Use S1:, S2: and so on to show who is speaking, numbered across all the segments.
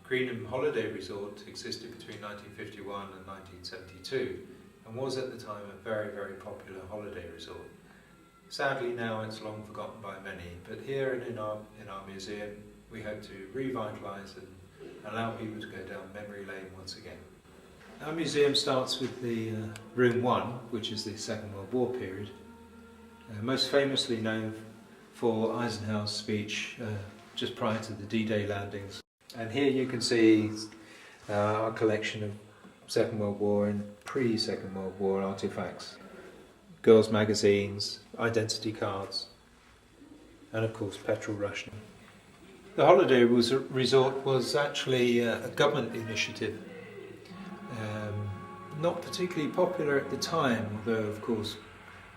S1: Greenham Holiday Resort existed between 1951 and 1972 and was at the time a very, very popular holiday resort. Sadly now it's long forgotten by many, but here and in our museum we hope to revitalise and allow people to go down memory lane once again. Our museum starts with the Room 1, which is the Second World War period, most famously known for Eisenhower's speech just prior to the D-Day landings. And here you can see our collection of Second World War and pre-Second World War artefacts, girls' magazines, identity cards, and of course petrol rationing. The holiday resort was actually a government initiative, not particularly popular at the time, although of course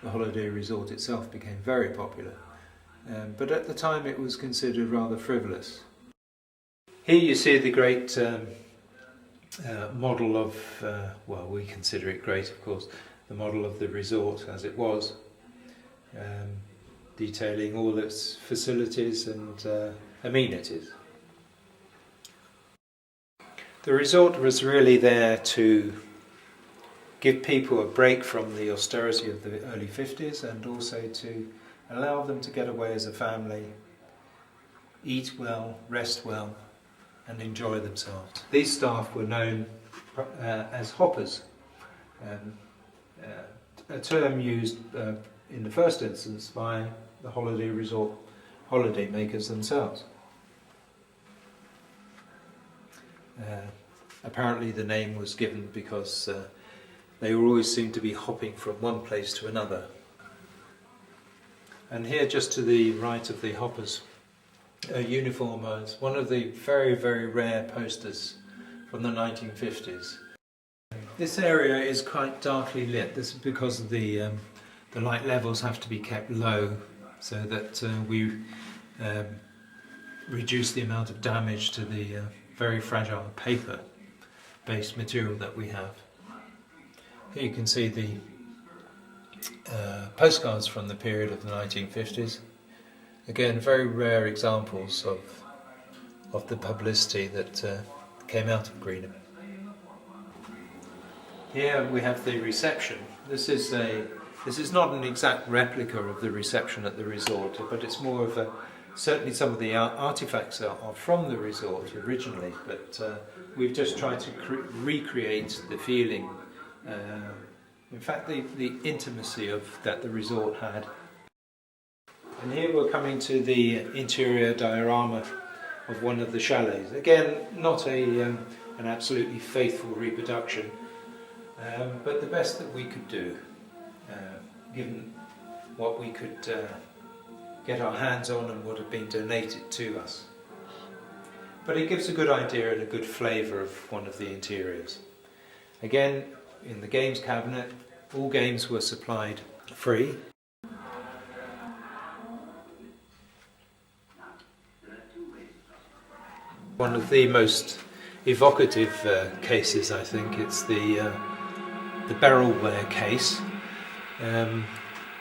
S1: the holiday resort itself became very popular. But at the time it was considered rather frivolous. Here you see the great model of, well, we consider it great of course, the model of the resort as it was, detailing all its facilities and amenities. The resort was really there to give people a break from the austerity of the early 50s and also to allow them to get away as a family, eat well, rest well, and enjoy themselves. These staff were known as hoppers, a term used in the first instance by the holiday resort holiday makers themselves. Apparently the name was given because they always seemed to be hopping from one place to another. And here just to the right of the hoppers uniform is one of the very, very rare posters from the 1950s. This area is quite darkly lit. This is because of the light levels have to be kept low so that we reduce the amount of damage to the very fragile paper-based material that we have. Here you can see the postcards from the period of the 1950s. Again, very rare examples of the publicity that came out of Greenham. Here we have the reception. This is not an exact replica of the reception at the resort, but it's more of certainly some of the artifacts are from the resort originally, but we've just tried to recreate the feeling, in fact the intimacy that the resort had. And here we're coming to the interior diorama of one of the chalets. Again, not an absolutely faithful reproduction, but the best that we could do, given what we could get our hands on and what had been donated to us. But it gives a good idea and a good flavour of one of the interiors. Again, in the games cabinet, all games were supplied free. One of the most evocative cases, I think, it's the barrelware case,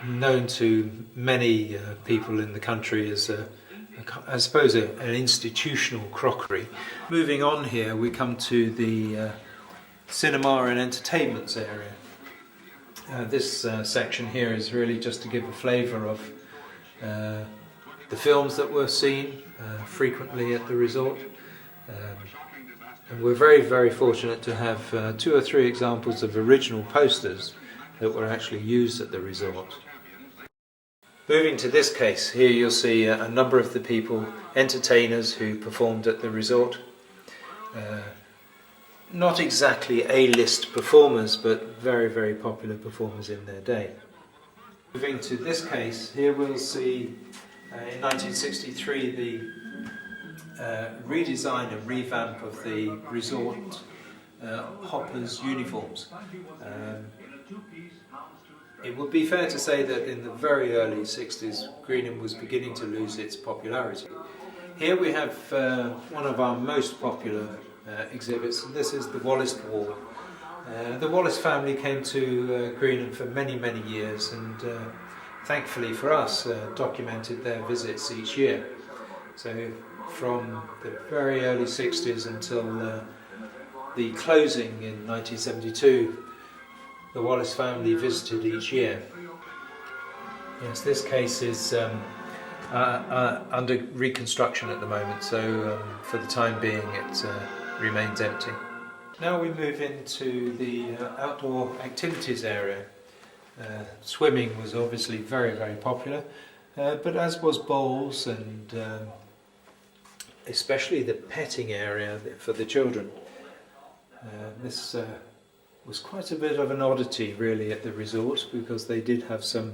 S1: known to many people in the country as, I suppose, an institutional crockery. Moving on here, we come to the cinema and entertainments area. This section here is really just to give a flavour of the films that were seen frequently at the resort. And we're very, very fortunate to have 2 or 3 examples of original posters that were actually used at the resort. Moving to this case, here you'll see a number of the people, entertainers who performed at the resort. Not exactly A-list performers, but very, very popular performers in their day. Moving to this case, here we'll see in 1963 the redesign and revamp of the resort hoppers' uniforms. It would be fair to say that in the very early 60s Greenham was beginning to lose its popularity. Here we have one of our most popular exhibits, and this is the Wallace Wall. The Wallace family came to Greenham for many, many years and thankfully for us documented their visits each year. So from the very early 60s until the closing in 1972. The Wallace family visited each year. Yes, this case is under reconstruction at the moment, so for the time being it remains empty. Now we move into the outdoor activities area. Swimming was obviously very, very popular, but as was bowls and especially the petting area for the children. This was quite a bit of an oddity really at the resort, because they did have some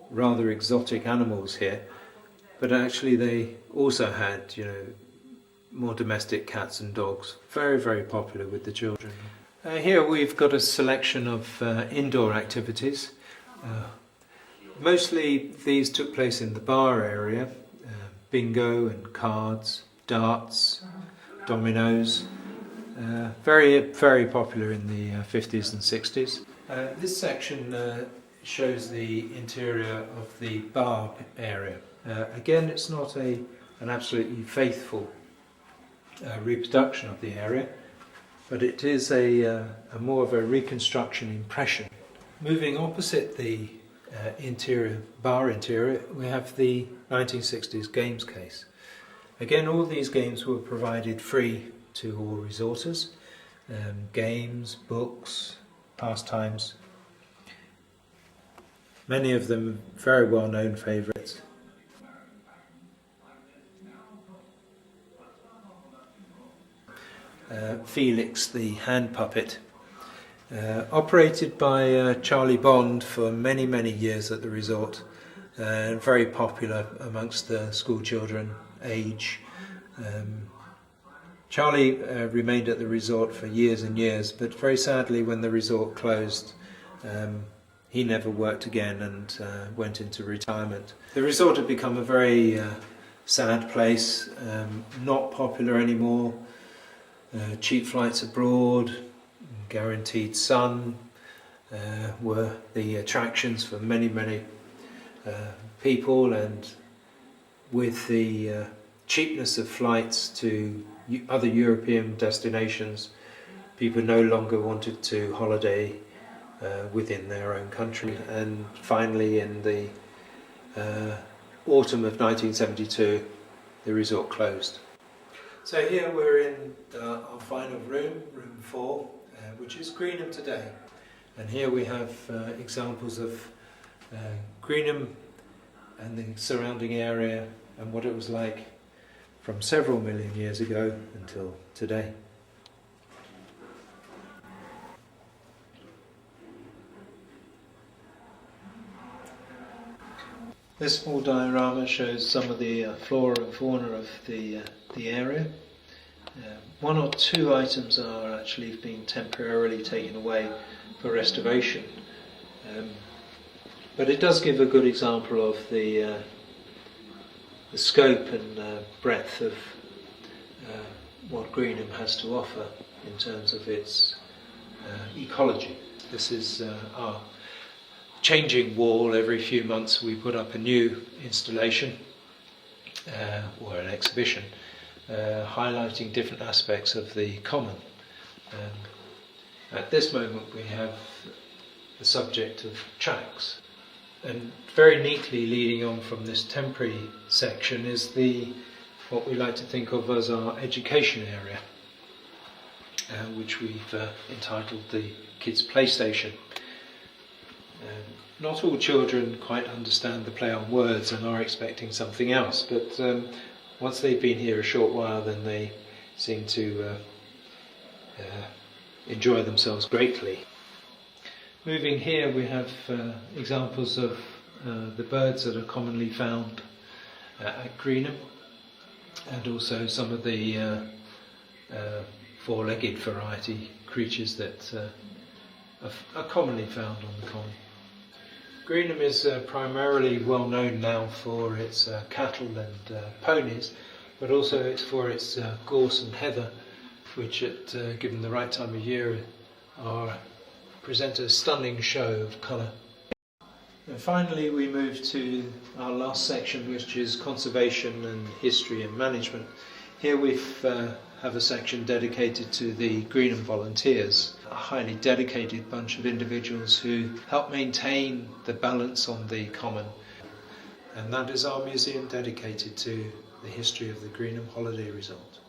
S1: rather exotic animals here, but actually they also had, you know, more domestic cats and dogs, very, very popular with the children. Here we've got a selection of indoor activities. Mostly these took place in the bar area, bingo and cards, darts, dominoes, very, very popular in the 50s and 60s. This section shows the interior of the bar area. Again, it's not an absolutely faithful reproduction of the area, but it is a more of a reconstruction impression. Moving opposite the bar interior, we have the 1960s games case. Again, all these games were provided free to all resorters. Games, books, pastimes. Many of them very well known favourites. Felix the hand puppet, operated by Charlie Bond for many, many years at the resort, very popular amongst the school children age. Charlie remained at the resort for years and years, but very sadly when the resort closed, he never worked again and went into retirement. The resort had become a very sad place, not popular anymore. Cheap flights abroad, guaranteed sun were the attractions for many, many people, and with the cheapness of flights to other European destinations, people no longer wanted to holiday within their own country, and finally in the autumn of 1972 the resort closed. So here we're in our final room, room 4, which is Greenham today. And here we have examples of Greenham and the surrounding area and what it was like from several million years ago until today. This small diorama shows some of the flora and fauna of the area. One or two items are actually being temporarily taken away for restoration, but it does give a good example of the scope and breadth of what Greenham has to offer in terms of its ecology. This is our changing wall. Every few months we put up a new installation or an exhibition highlighting different aspects of the common. At this moment we have the subject of tracks, and very neatly leading on from this temporary section is what we like to think of as our education area, which we've entitled the Kids Playstation. Not all children quite understand the play on words and are expecting something else, but once they've been here a short while, then they seem to enjoy themselves greatly. Moving here, we have examples of the birds that are commonly found at Greenham, and also some of the four-legged variety creatures that are commonly found on the common. Greenham is primarily well known now for its cattle and ponies, but also it's for its gorse and heather, which given the right time of year present a stunning show of colour. And finally we move to our last section, which is conservation and history and management. Here we have a section dedicated to the Greenham volunteers, a highly dedicated bunch of individuals who help maintain the balance on the common. And that is our museum dedicated to the history of the Greenham holiday resort.